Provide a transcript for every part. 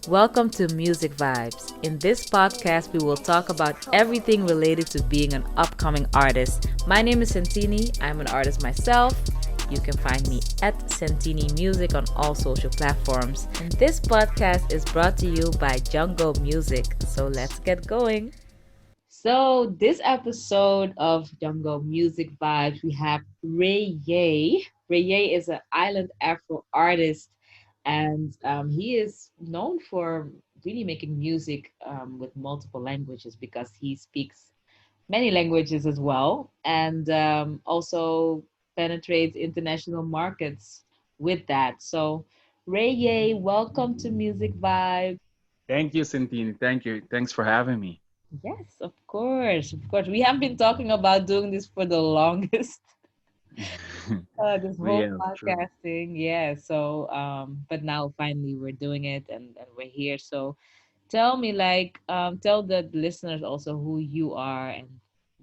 Welcome to Music Vibes. In this podcast, we will talk about everything related to being an upcoming artist. My name is Santini. I'm an artist myself. You can find me at Santini Music on all social platforms. And this podcast is brought to you by Jungle Music. So let's get going. So this episode of Jungle Music Vibes, we have Rayay. Rayay is an island Afro artist, and he is known for really making music with multiple languages because he speaks many languages as well, and also penetrates international markets with that. So, Rayay, welcome to Music Vibes. Thank you, Santini. Thank you. Thanks for having me. Yes, of course, of course. We have been talking about doing this for the longest, this whole Yeah, true. podcasting. Yeah. So, but now finally we're doing it and we're here. So, tell me, tell the listeners also who you are and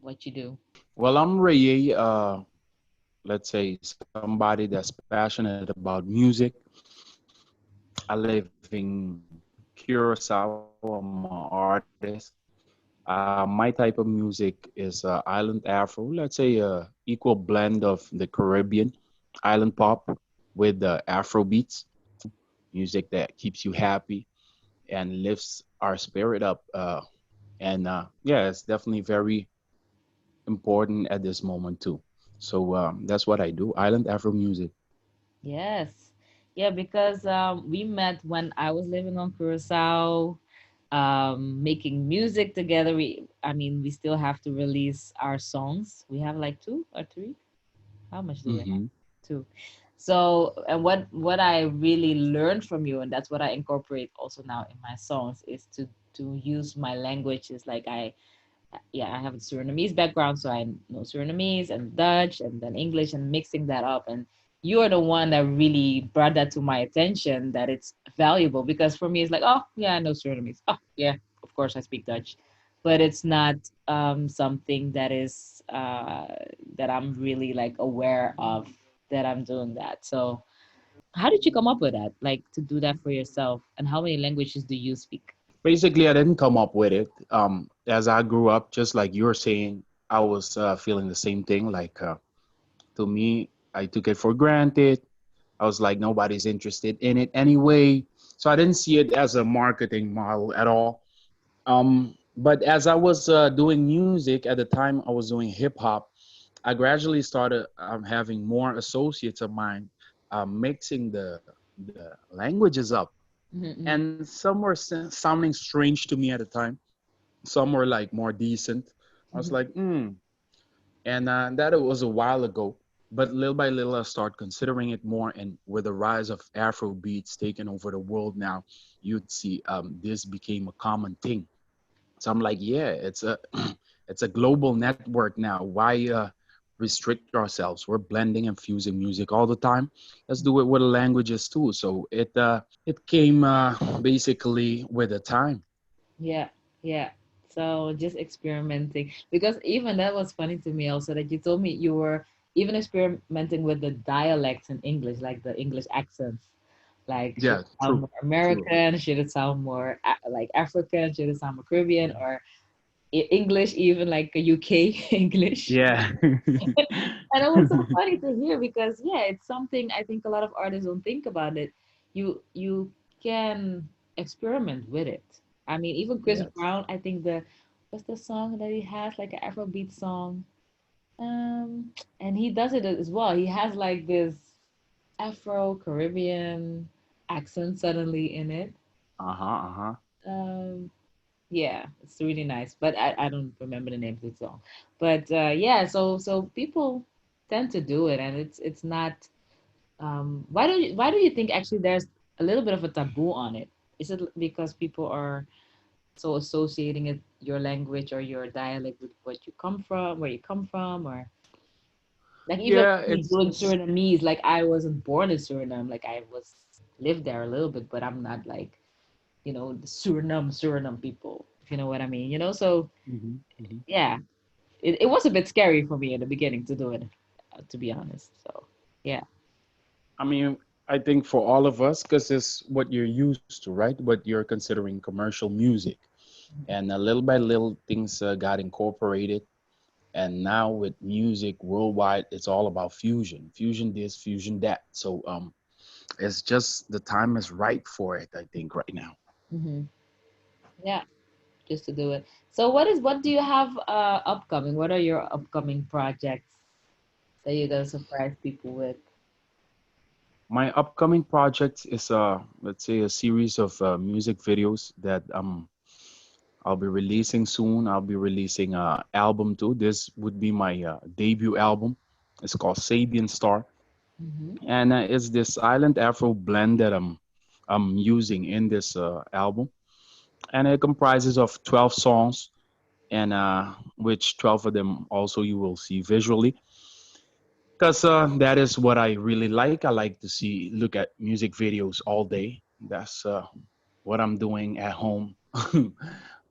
what you do. Well, I'm Rayay, let's say somebody that's passionate about music. I live in Curaçao. I'm an artist. My type of music is island Afro, let's say equal blend of the Caribbean island pop with Afro beats, music that keeps you happy and lifts our spirit up. And yeah, it's definitely very important at this moment too. So that's what I do, island Afro music. Yes. Yeah, because we met when I was living on Curacao, making music together. I mean, we still have to release our songs. We have like two or three. How much do we have? Hmm. Two. So, and what I really learned from you, and that's what I incorporate also now in my songs, is to use my languages. Like yeah, I have a Surinamese background, so I know Surinamese and Dutch and then English and mixing that up. And you're the one that really brought that to my attention that it's valuable because for me, it's like, oh, yeah, I know Surinamese. Oh, yeah, of course I speak Dutch. But it's not something that I'm really like aware of that I'm doing that. So, how did you come up with that? Like to do that for yourself? And how many languages do you speak? Basically, I didn't come up with it. As I grew up, just like you're saying, I was feeling the same thing. Like to me, I took it for granted. I was like, nobody's interested in it anyway. So I didn't see it as a marketing model at all. But as I was doing music at the time, I was doing hip hop. I gradually started having more associates of mine mixing the languages up, Mm-hmm. and some were sounding strange to me at the time. Some were like more decent. I was Hmm. like, and that it was a while ago. But little by little, I started considering it more. And with the rise of Afro beats taking over the world now, you'd see this became a common thing. So I'm like, yeah, it's a it's a global network now. Why restrict ourselves? We're blending and fusing music all the time. Let's do it with languages too. So it came basically with the time. Yeah, yeah. So just experimenting because even that was funny to me also that you told me you were even experimenting with the dialects in English, like the English accents. Like should Yeah, it sound true, more true. American? Should it sound more like African? Should it sound more Caribbean or English, even like a UK English? Yeah. And it was so funny to hear because yeah, it's something I think a lot of artists don't think about it. You can experiment with it. I mean, even Chris Yes. Brown, I think the what's the song that he has, like an Afrobeat song. And he does it as well. He has like this Afro Caribbean accent suddenly in it. Uh-huh, uh-huh. Um, yeah, it's really nice, but I don't remember the name of the song. But yeah, so people tend to do it, and it's not. Why do you think actually there's a little bit of a taboo on it? Is it because people are so associating it your language or your dialect with what you come from, where you come from, or like even Yeah, me it's doing Surinamese, like I wasn't born in Suriname, like I was lived there a little bit, but I'm not like the Suriname people, if you know what I mean, so Mhm, mhm. yeah, it was a bit scary for me in the beginning to do it, to be honest. So yeah. I mean, I think for all of us, because it's what you're used to, right? What you're considering commercial music. And little by little, things got incorporated. And now with music worldwide, it's all about fusion, fusion this, fusion that. So it's just the time is right for it, I think, right now. Mm-hmm. Yeah, just to do it. So what do you have upcoming? What are your upcoming projects that you're gonna surprise people with? My upcoming project is let's say a series of music videos that I'll be releasing soon. I'll be releasing a album too. This would be my debut album. It's called Sabien Star, Mm-hmm. and it's this island Afro blend that I'm using in this album, and it comprises of 12 songs, and which 12 of them also you will see visually, because that is what I really like. I like to see look at music videos all day. That's what I'm doing at home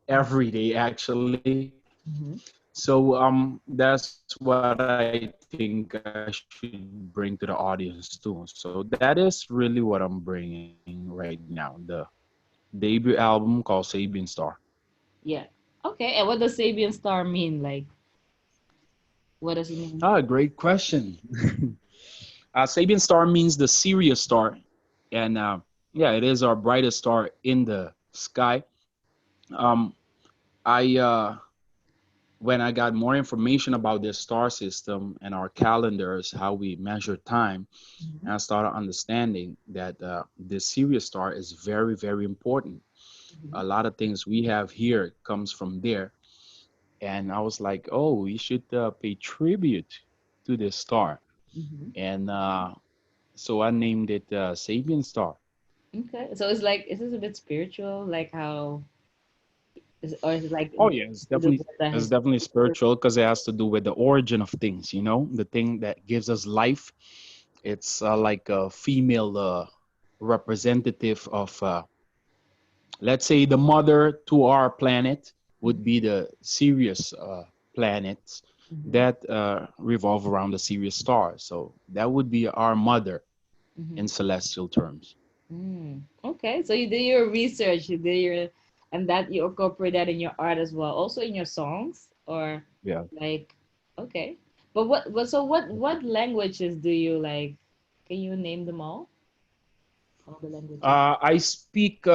every day actually. Mm-hmm. So that's what I think I should bring to the audience too. So that is really what I'm bringing right now. The debut album called Sabien Star. Yeah. Okay. And what does Sabien Star mean? Like, what does it Ah, mean? great question. Sabien Star means the Sirius star, and yeah, it is our brightest star in the sky. Um, I when I got more information about this star system and our calendars, how we measure time, Mm-hmm. and I started understanding that this Sirius star is very, very important. Mm-hmm. A lot of things we have here comes from there, and I was like, oh, we should pay tribute to this star, Mm-hmm. and so I named it Sabien Star. Okay. So it's like, is this a bit spiritual? Like how is, or is it like Oh yeah, to do with the it's his? definitely spiritual because it has to do with the origin of things. You know, the thing that gives us life. It's like a female representative of, let's say, the mother to our planet would be the Sirius planets Mm-hmm. that revolve around the Sirius star. So that would be our mother Mm-hmm. in celestial terms. Mm. Okay. So you did your research, you did your, and that you incorporate that in your art as well, also in your songs, or Yeah. like, okay. But what languages do you like? Can you name them all the languages? I speak,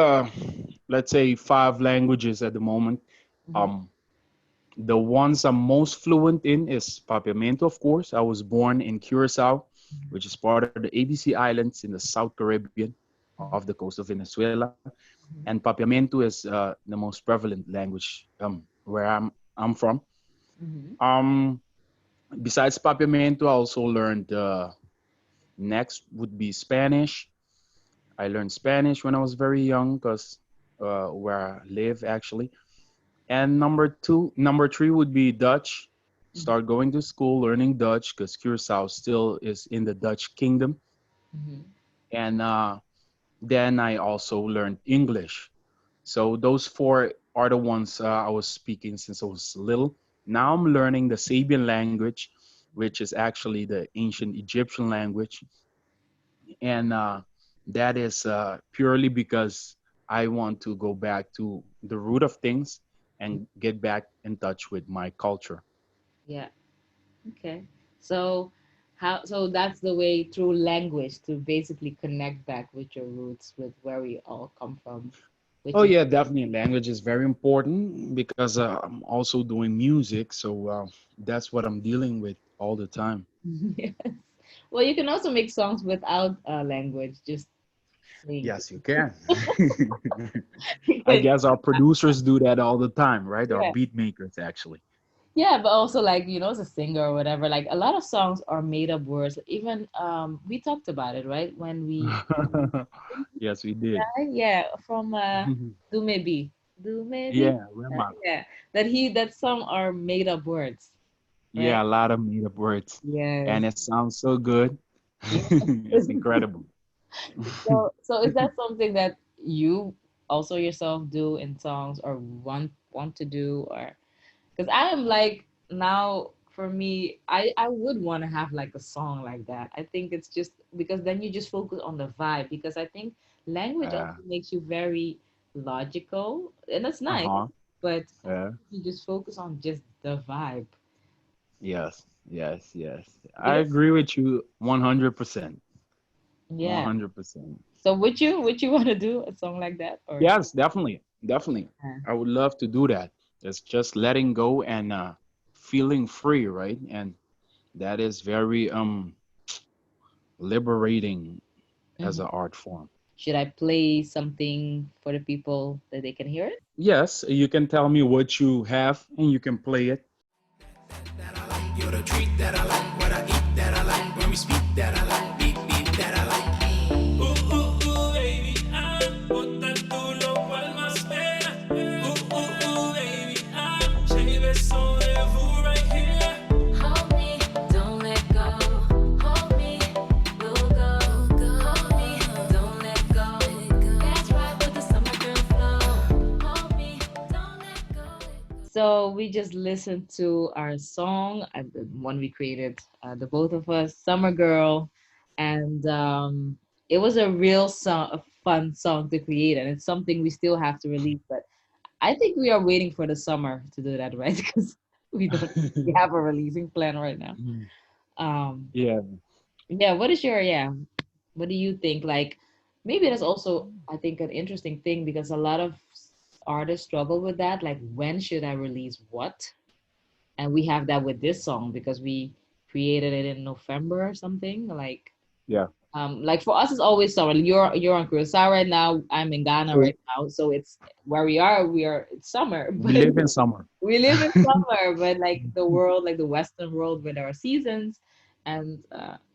let's say, 5 languages at the moment. Mm-hmm. Um, The ones I'm most fluent in is Papiamento, of course. I was born in Curaçao, which is part of the ABC Islands in the South Caribbean off the coast of Venezuela. And Papiamento is the most prevalent language where I'm from. Mm-hmm. Um, Besides Papiamento, I also learned next would be Spanish. I learned Spanish when I was very young because where I live actually. And number three would be Dutch. Mm-hmm. Start going to school, learning Dutch because Curacao still is in the Dutch kingdom. Mm-hmm. And then I also learned English. So those four are the ones I was speaking since I was little. Now I'm learning the Sabien language, which is actually the ancient Egyptian language. And that is purely because I want to go back to the root of things and get back in touch with my culture. Yeah. Okay. So so that's the way through language to basically connect back with your roots, with where we all come from, Oh which is yeah, definitely. Language is very important because I'm also doing music, so that's what I'm dealing with all the time. yes. Well, you can also make songs without language, just sing. Yes, you can. I Because guess our producers do that all the time, right? Our yeah, beat makers, actually. yeah, but also like as a singer or whatever, like a lot of songs are made up words. Even we talked about it, right? When we Yes, we did. yeah, from Do Maybe. Do Maybe. Yeah, Rema. Yeah. That song are made up words, right? Yeah, a lot of made up words, Yes. and it sounds so good. Yeah. It's incredible. So is that something that you also yourself do in songs or want to do, or because I am like now. for me, I would want to have like a song like that. I think it's just because then you just focus on the vibe, because I think language Uh, also makes you very logical, and that's nice, uh-huh. but Yeah. you just focus on just the vibe. Yes. Yes. Yes. I Because agree with you 100%. yeah. 100%. So would you want to do a song like that, or Yes, definitely. Definitely. I would love to do that. It's just letting go and feeling free, right? And that is very liberating as Mhm. an art form. Should I play something for the people that they can hear it? Yes, you can tell me what you have and you can play it. You're the treat that I like, what I eat that I like, when we speak that I like, beat beat that I like. Ooh, ooh, ooh, baby, bota tú lo cual más pena. Ooh, ooh, ooh, baby, shave it so de vous right here. Hold me, don't let go. Hold me, we'll go. Hold me, don't let go. That's right with the summer girl flow. Hold me, don't let go. So we just listened to our song, the one we created, the both of us, "Summer Girl," and it was a real song, a fun song to create, and it's something we still have to release. But I think we are waiting for the summer to do that, right? Because we have a releasing plan right now. Um, Yeah. yeah. What do you think? Like, maybe that's also, I think, an interesting thing, because a lot of artists struggle with that. Like, when should I release what? And we have that with this song because we created it in November or something. Yeah. Like for us, it's always summer. You're on Curaçao right now. I'm in Ghana So right now, so it's where we are. It's summer, we but live in summer. we live in summer. But like the world, like the Western world, where there are seasons, and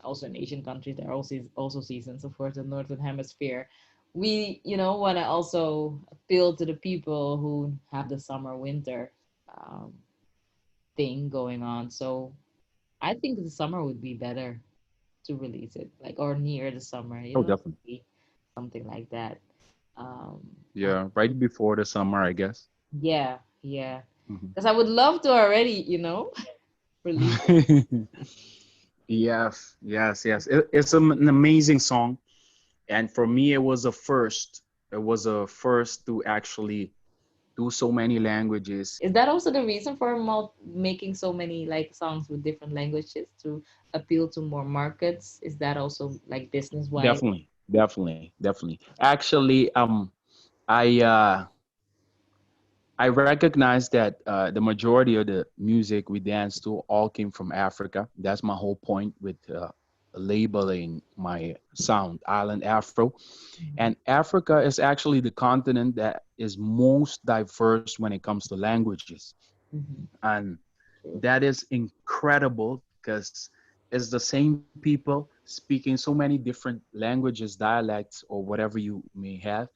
also in Asian countries there are also seasons. Of course, the Northern Hemisphere. We, want to also appeal to the people who have the summer winter um, thing going on. So I think the summer would be better to release it, like, or near the summer, Oh, definitely. something like that. Um, I, Yeah, right before the summer, I guess. yeah, yeah, Mhm. because I would love to already, release. Yes, yes, yes. It's an amazing song, and for me, it was a first. It was a first to actually do so many languages. Is that also the reason for making so many like songs with different languages to appeal to more markets? Is that also like business wise? Definitely, definitely, definitely. Actually, I uh, I recognize that the majority of the music we dance to all came from Africa. That's my whole point with labeling my sound, Island Afro. Mhm. And Africa is actually the continent that is most diverse when it comes to languages. Mhm. And True. that is incredible because it's the same people speaking so many different languages, dialects, or whatever you may have,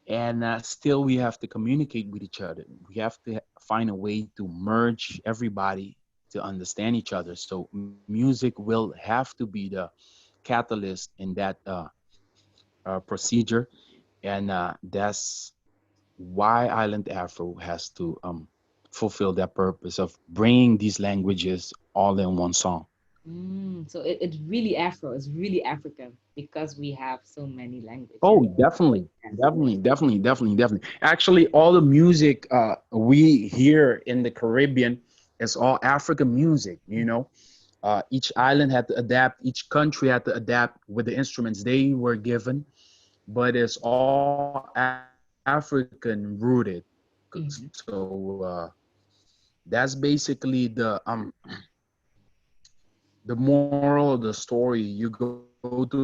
and still we have to communicate with each other. We have to find a way to merge everybody to understand each other. So music will have to be the catalyst in that procedure, and that's why Island Afro has to fulfill that purpose of bringing these languages all in one song. So it's really Afro. It's really African because we have so many languages. Oh, definitely, Yes. definitely, definitely, definitely, definitely. Actually, all the music we hear in the Caribbean is all African music. Each island had to adapt. Each country had to adapt with the instruments they were given, but it's all African rooted. So Mhm. that's basically the moral of the story. You go to the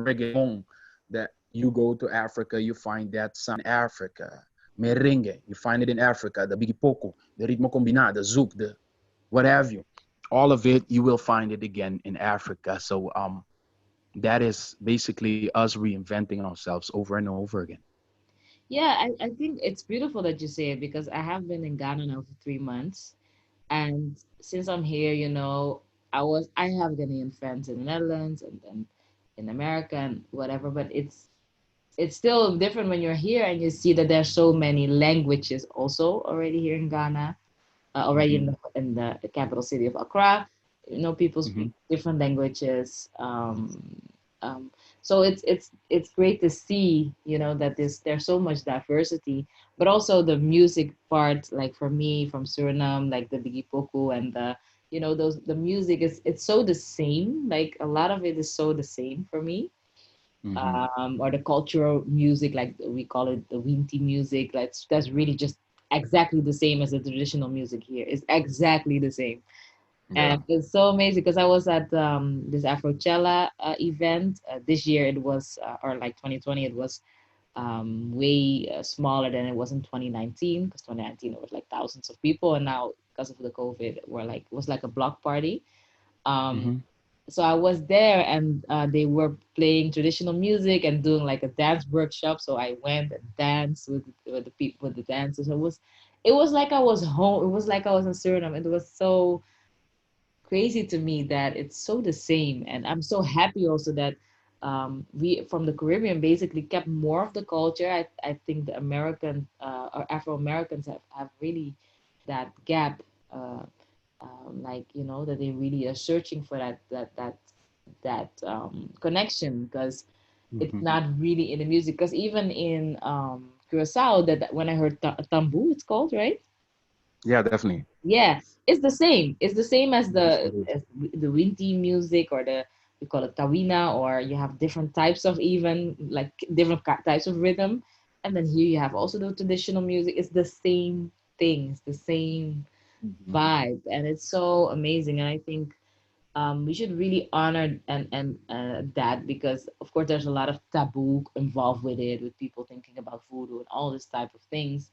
reggaeton that you go to Africa, you find that sound in Africa. Merengue, you find it in Africa. The biggie poco, the ritmo combinado, the zouk, the what have you. All of it, you will find it again in Africa. So that is basically us reinventing ourselves over and over again. Yeah, I think it's beautiful that you say it, because I have been in Ghana now for 3 months. And since I'm here, I have Ghanaian friends in the Netherlands and in America and whatever, but it's still different when you're here and you see that there's so many languages also already here in Ghana. already Mm-hmm. in the capital city of Accra. You know, people Mm-hmm. speak different languages. Um, so it's great to see, you know, that there's so much diversity, but also the music part. Like for me, from Suriname, like the Biggie Poku and the, you know, those the music is it's so the same. Like a lot of it is so the same for me. Mm-hmm. Or the cultural music, like we call it the Winti music. That's really just exactly the same as the traditional music here. It's exactly the same, Yeah. and it's so amazing because I was at this Afrochella event this year. It was or like 2020. It was way smaller than it was in 2019 because 2019 it was like thousands of people, and now because of the COVID, we're like it was like a block party. Um, Mm-hmm. so I was there and they were playing traditional music and doing like a dance workshop. So I went and danced with the people with the dancers. It was like I was home. It was like I was in Suriname. It was so crazy to me that it's so the same. And I'm so happy also that we from the Caribbean basically kept more of the culture. I think the American or Afro Americans have really that gap. Like you know that they really are searching for that connection because it's Mm-hmm. not really in the music because even in Curaçao that when I heard tambu it's called right. Yeah, definitely. Yeah, it's the same. It's the same Yes, it is. as the windy music or the we call it tawina, or you have different types of even like different types of rhythm, and then here you have also the traditional music. It's the same thing. It's the same Mm-hmm. vibe, and it's so amazing. And I think we should really honor and that because of course there's a lot of taboo involved with it, with people thinking about voodoo and all this type of things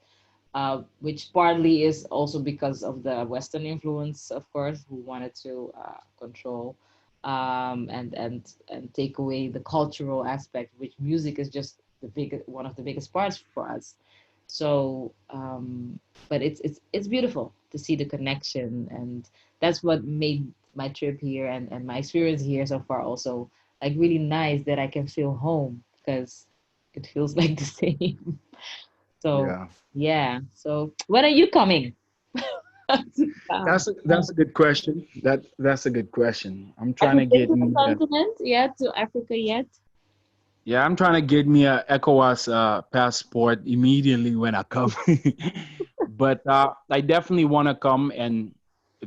which partly is also because of the Western influence, of course, who wanted to control and take away the cultural aspect, which music is just the big one of the biggest parts for us. So, but it's beautiful to see the connection, and that's what made my trip here and my experience here so far also like really nice that I can feel home because it feels like the same. So Yeah. yeah. So when are you coming? That's a good question. That's a good question. I'm Have trying you to been get to the me a, continent yet? To Africa yet? yeah, I'm trying to get me a ECOWAS passport immediately when I come. But I definitely want to come and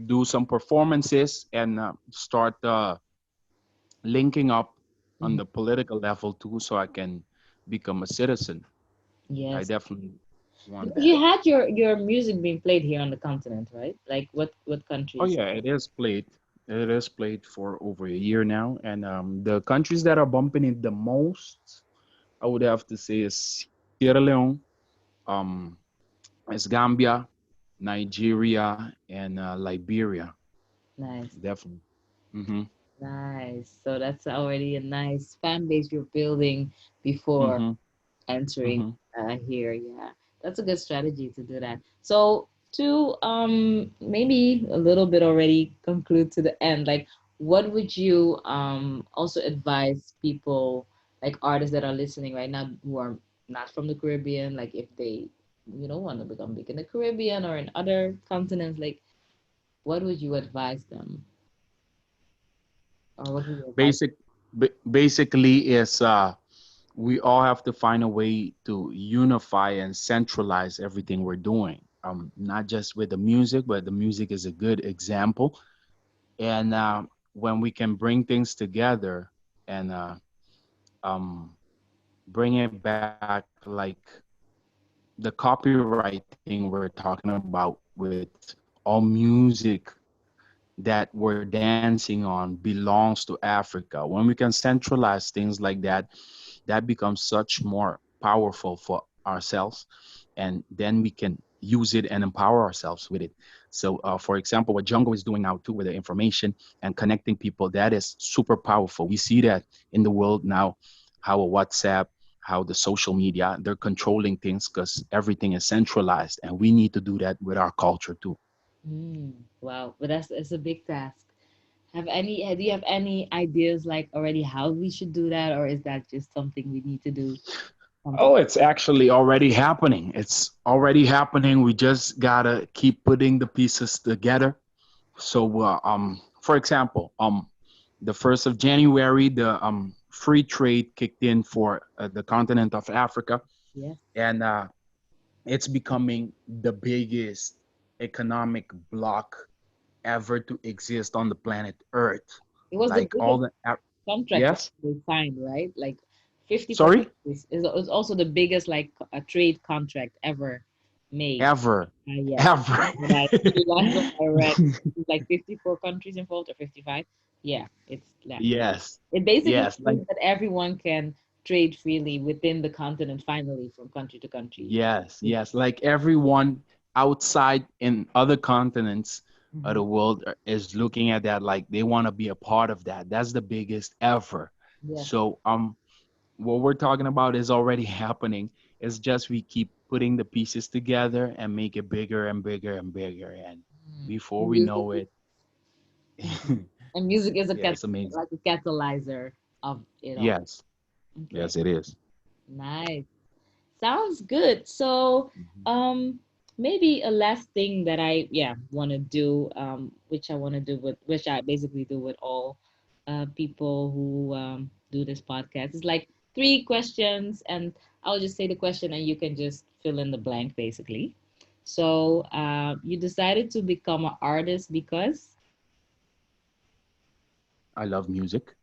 do some performances and start linking up on Mhm. the political level too, so I can become a citizen. I Yes. definitely want Because that. you had your music being played here on the continent, right? Like what Oh countries? yeah, it is played. It is played for over a year now, and the countries that are bumping it the most, I would have to say, is Sierra Leone, um, it's Gambia, Nigeria, and Liberia. Nice. Definitely. Mm-hmm. Nice. So that's already a nice fan base you're building before Mm-hmm. entering Mm-hmm. here. Yeah, that's a good strategy to do that. So to maybe a little bit already conclude to the end, like what would you also advise people like artists that are listening right now who are not from the Caribbean, like if they want to become big in the Caribbean or in other continents, like what would you advise them or what would you advise? Basic, basically, is we all have to find a way to unify and centralize everything we're doing. Not just with the music, but the music is a good example. And when we can bring things together and bring it back, like the copywriting we're talking about with all music that we're dancing on belongs to Africa. When we can centralize things like that, that becomes such more powerful for ourselves. And then we can use it and empower ourselves with it. So, for example, what Jungle is doing now too with the information and connecting people, that is super powerful. We see that in the world now, how a WhatsApp, how the social media, they're controlling things because everything is centralized. And we need to do that with our culture too. Wow, but that's a big task. Do you have any ideas like already how we should do that, or is that just something we need to do? Oh, it's actually already happening. It's already happening. We just gotta keep putting the pieces together. So, for example, the 1st of January, the free trade kicked in for the continent of Africa, Yes. and it's becoming the biggest economic bloc ever to exist on the planet Earth. It was the Like all biggest the contract yes, they signed, right? Like 54 sorry, countries is also the biggest like a trade contract ever made. ever, Yes. ever. Last one I read, it's like 54 countries involved or 55. Yeah, it's yeah. Yes, It basically yes, like means that everyone can trade freely within the continent finally from country to country. yes, yes, like everyone outside in other continents of Mhm. the world is looking at that like they want to be a part of that. That's the biggest ever. Yes. So what we're talking about is already happening. It's just we keep putting the pieces together and make it bigger and bigger and bigger. And before And we music know is, it, and music is yeah, it's amazing. like a catalyzer of it all. Yes, Okay. yes, it is. Nice. Sounds good. So, Mhm. um, maybe a last thing that I want to do, which I want to do with which I basically do with all people who do this podcast is like three questions, and I'll just say the question, and you can just fill in the blank, basically. So, you decided to become an artist because, I love music.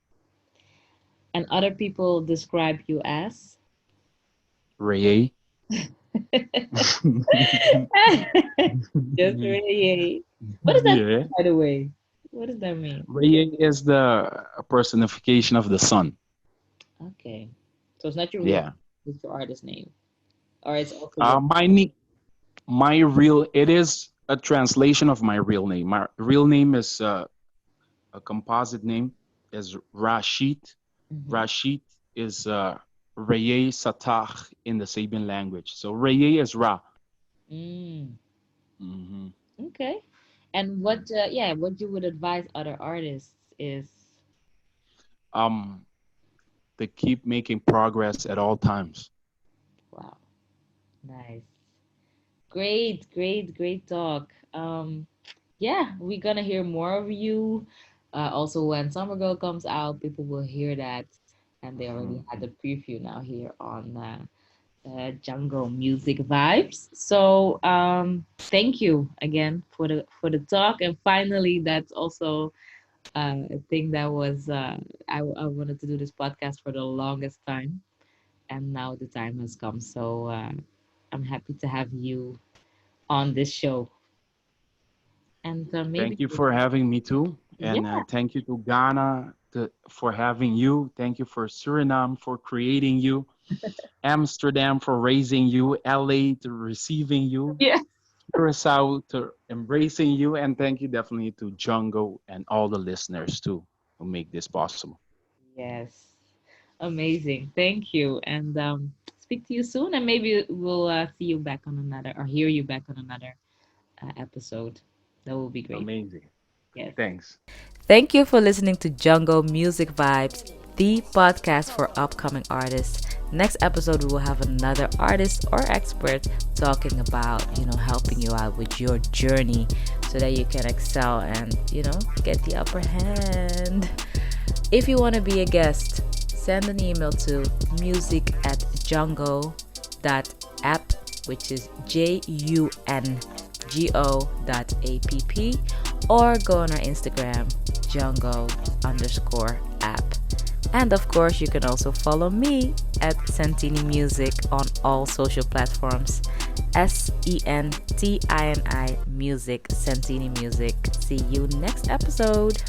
and other people describe you as. Rayay. Just really. What does that mean, Yeah. by the way? What does that mean? Rayay is the personification of the sun. Okay. So it's not your real name, Yeah. it's your artist name. Or it's also your Uh, my ni- my real it is a translation of my real name. My real name is a composite name is Rashid. Mhm. Rashid is Rayay Satah in the Sabien language. So Rayay is Ra. Mm, Hmm. okay. And what you would advise other artists is Um, to keep making progress at all times. wow, nice. Great, great, great talk. Yeah, we're gonna hear more of you. Also, when Summer Girl comes out, people will hear that, and they already had the preview now here on Jungle Music Vibes. So thank you again for the talk. And finally, that's also a thing that was I wanted to do this podcast for the longest time, and now the time has come. So I'm happy to have you on this show, and maybe Thank you for having me too, and yeah, thank you to Ghana for having you. Thank you for Suriname for creating you, Amsterdam for raising you, LA to receiving you, yeah, Curaçao to embracing you, and thank you definitely to Jungo and all the listeners too who make this possible. yes, amazing. Thank you, and speak to you soon, and maybe we'll see you back on another or hear you back on another episode. That will be great. Amazing. Yes. Thanks. Thank you for listening to Jungle Music Vibes, the podcast for upcoming artists. Next episode, we will have another artist or expert talking about, helping you out with your journey so that you can excel and, get the upper hand. If you want to be a guest, send an email to music@jungo.app, which is jungo.app, or go on our Instagram, jungo_app. And of course, you can also follow me at Sentini Music on all social platforms. SENTINI Music, Sentini Music. See you next episode.